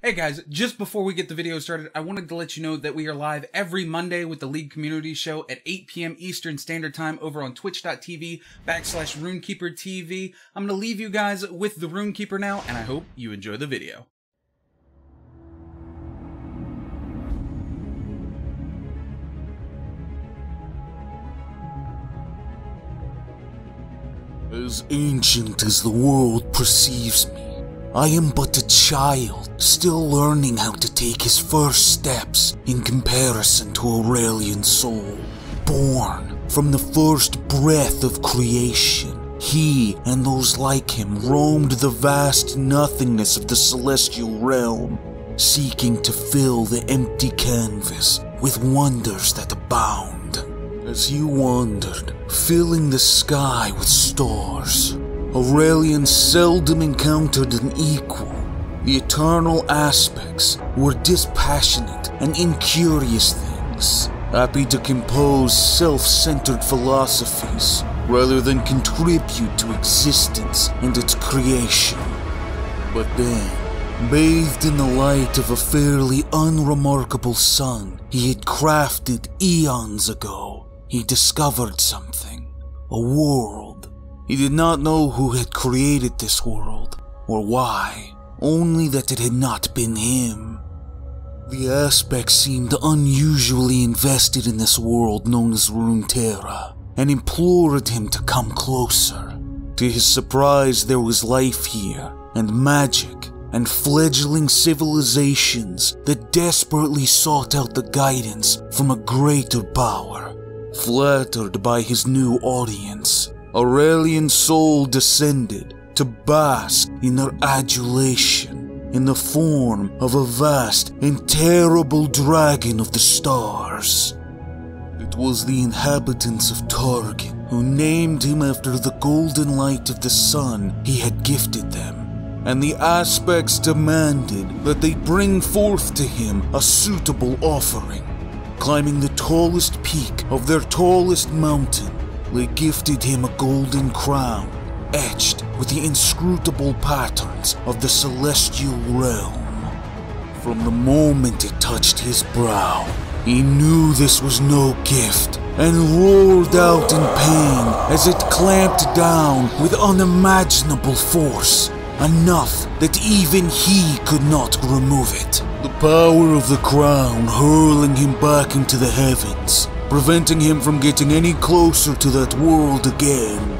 Hey guys, just before we get the video started, I wanted to let you know that we are live every Monday with the League Community Show at 8 p.m. Eastern Standard Time over on twitch.tv/Runekeeper TV. I'm going to leave you guys with the Runekeeper now, and I hope you enjoy the video. As ancient as the world perceives me, I am but a child, still learning how to take his first steps in comparison to Aurelion's soul. Born from the first breath of creation, he and those like him roamed the vast nothingness of the celestial realm, seeking to fill the empty canvas with wonders that abound. As he wandered, filling the sky with stars, Aurelion seldom encountered an equal. The eternal aspects were dispassionate and incurious things, happy to compose self-centered philosophies rather than contribute to existence and its creation. But then, bathed in the light of a fairly unremarkable sun he had crafted eons ago, he discovered something. A world. He did not know who had created this world, or why, only that it had not been him. The aspects seemed unusually invested in this world known as Runeterra, and implored him to come closer. To his surprise, there was life here, and magic, and fledgling civilizations that desperately sought out the guidance from a greater power. Flattered by his new audience, Aurelion's soul descended to bask in their adulation in the form of a vast and terrible dragon of the stars. It was the inhabitants of Targon who named him after the golden light of the sun he had gifted them, and the aspects demanded that they bring forth to him a suitable offering. Climbing the tallest peak of their tallest mountain, they gifted him a golden crown, etched with the inscrutable patterns of the celestial realm. From the moment it touched his brow, he knew this was no gift, and roared out in pain as it clamped down with unimaginable force, enough that even he could not remove it. The power of the crown hurling him back into the heavens, preventing him from getting any closer to that world again.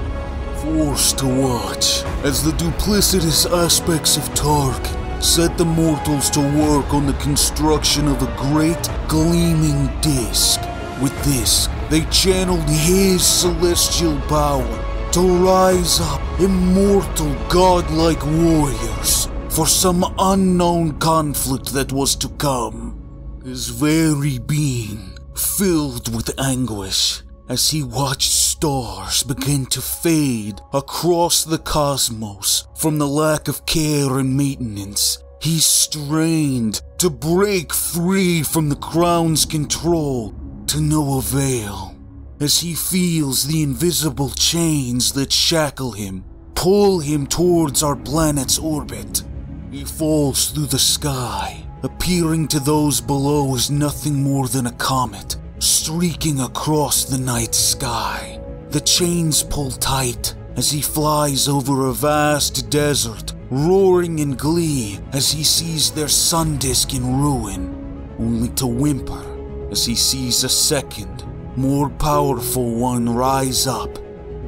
Forced to watch as the duplicitous aspects of Targon set the mortals to work on the construction of a great gleaming disc. With this, they channeled his celestial power to rise up immortal godlike warriors for some unknown conflict that was to come. His very being filled with anguish as he watched stars begin to fade across the cosmos from the lack of care and maintenance. He strained to break free from the crown's control, to no avail, as he feels the invisible chains that shackle him pull him towards our planet's orbit. He falls through the sky, appearing to those below as nothing more than a comet streaking across the night sky. The chains pull tight as he flies over a vast desert, roaring in glee as he sees their sun disk in ruin, only to whimper as he sees a second, more powerful one rise up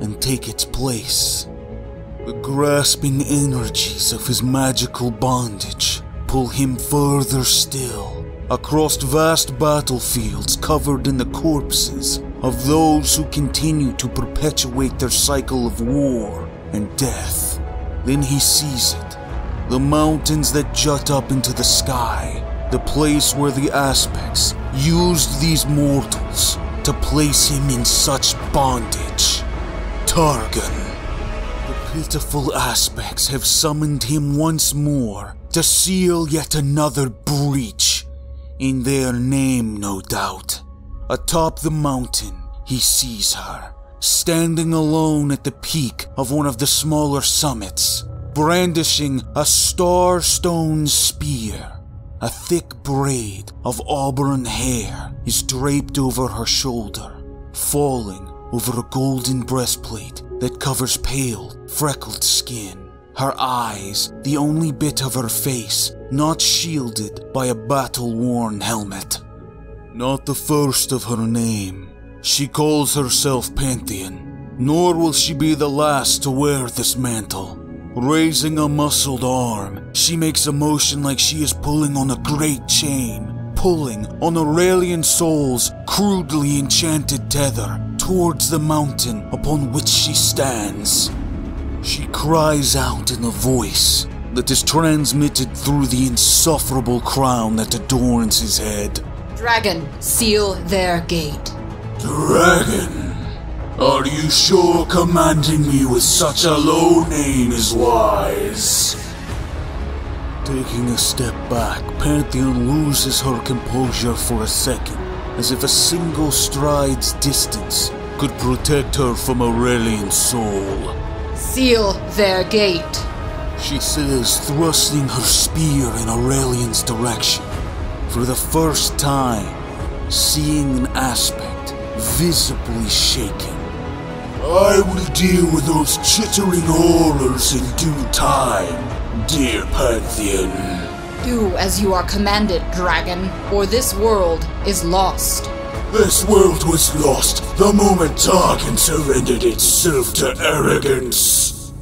and take its place. The grasping energies of his magical bondage pull him further still, across vast battlefields covered in the corpses of those who continue to perpetuate their cycle of war and death. Then he sees it, the mountains that jut up into the sky, the place where the aspects used these mortals to place him in such bondage. Targon. The pitiful aspects have summoned him once more to seal yet another breach. In their name, no doubt. Atop the mountain, he sees her, standing alone at the peak of one of the smaller summits, brandishing a star-stone spear. A thick braid of auburn hair is draped over her shoulder, falling over a golden breastplate that covers pale, freckled skin. Her eyes, the only bit of her face not shielded by a battle-worn helmet. Not the first of her name. She calls herself Pantheon, nor will she be the last to wear this mantle. Raising a muscled arm, she makes a motion like she is pulling on a great chain, pulling on Aurelion Soul's crudely enchanted tether towards the mountain upon which she stands. She cries out in a voice that is transmitted through the insufferable crown that adorns his head. Dragon, seal their gate. Dragon? Are you sure commanding me with such a low name is wise? Taking a step back, Pantheon loses her composure for a second, as if a single stride's distance could protect her from Aurelion Soul. Seal their gate, she says, thrusting her spear in Aurelion's direction. For the first time, seeing an aspect visibly shaken. I will deal with those chittering horrors in due time, dear Pantheon. Do as you are commanded, dragon, or this world is lost. This world was lost the moment Tarkin surrendered itself to arrogance.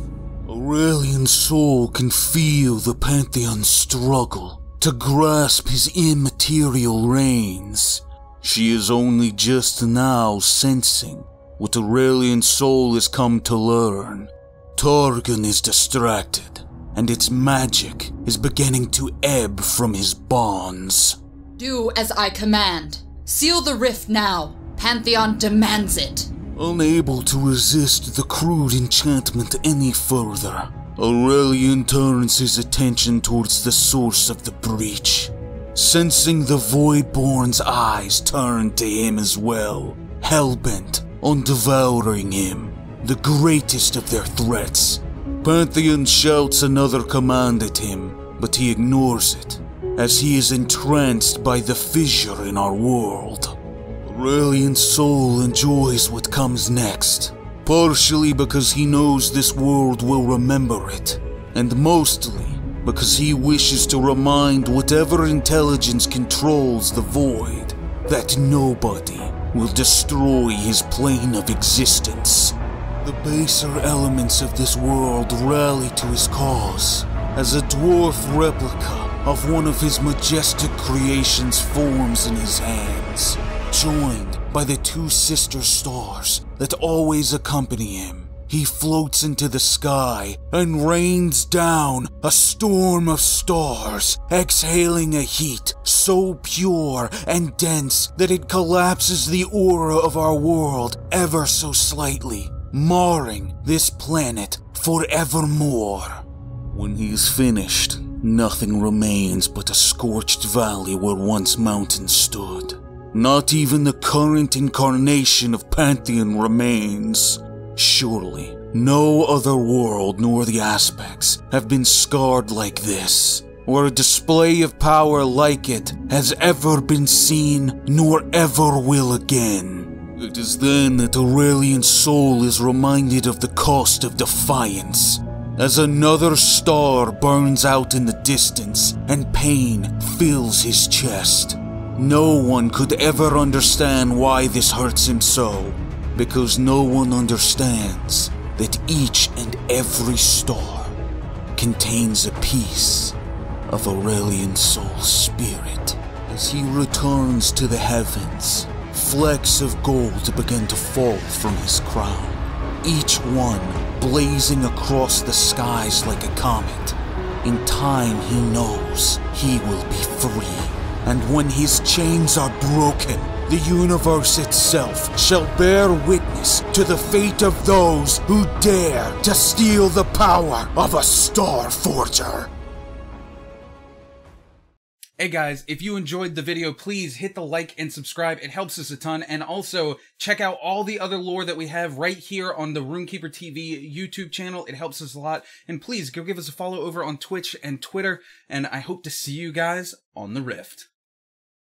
Aurelion Soul can feel the Pantheon's struggle to grasp his immaterial reins. She is only just now sensing what Aurelion Soul has come to learn. Tarkin is distracted, and its magic is beginning to ebb from his bonds. Do as I command. Seal the rift now. Pantheon demands it. Unable to resist the crude enchantment any further, Aurelion turns his attention towards the source of the breach. Sensing the Voidborn's eyes turn to him as well, hellbent on devouring him, the greatest of their threats. Pantheon shouts another command at him, but he ignores it, as he is entranced by the fissure in our world. Aurelion Soul enjoys what comes next, partially because he knows this world will remember it, and mostly because he wishes to remind whatever intelligence controls the void that nobody will destroy his plane of existence. The baser elements of this world rally to his cause, as a dwarf replica of one of his majestic creations forms in his hands, joined by the two sister stars that always accompany him. He floats into the sky and rains down a storm of stars, exhaling a heat so pure and dense that it collapses the aura of our world ever so slightly, marring this planet forevermore. When he is finished, nothing remains but a scorched valley where once mountains stood. Not even the current incarnation of Pantheon remains. Surely, no other world nor the aspects have been scarred like this, or a display of power like it has ever been seen nor ever will again. It is then that Aurelion Soul is reminded of the cost of defiance, as another star burns out in the distance and pain fills his chest. No one could ever understand why this hurts him so, because no one understands that each and every star contains a piece of Aurelion Soul's spirit. As he returns to the heavens, flecks of gold begin to fall from his crown, each one blazing across the skies like a comet. In time he knows he will be free, and when his chains are broken, the universe itself shall bear witness to the fate of those who dare to steal the power of a Star Forger. Hey guys, if you enjoyed the video, please hit the like and subscribe. It helps us a ton. And also, check out all the other lore that we have right here on the Runekeeper TV YouTube channel. It helps us a lot. And please, go give us a follow over on Twitch and Twitter. And I hope to see you guys on the Rift.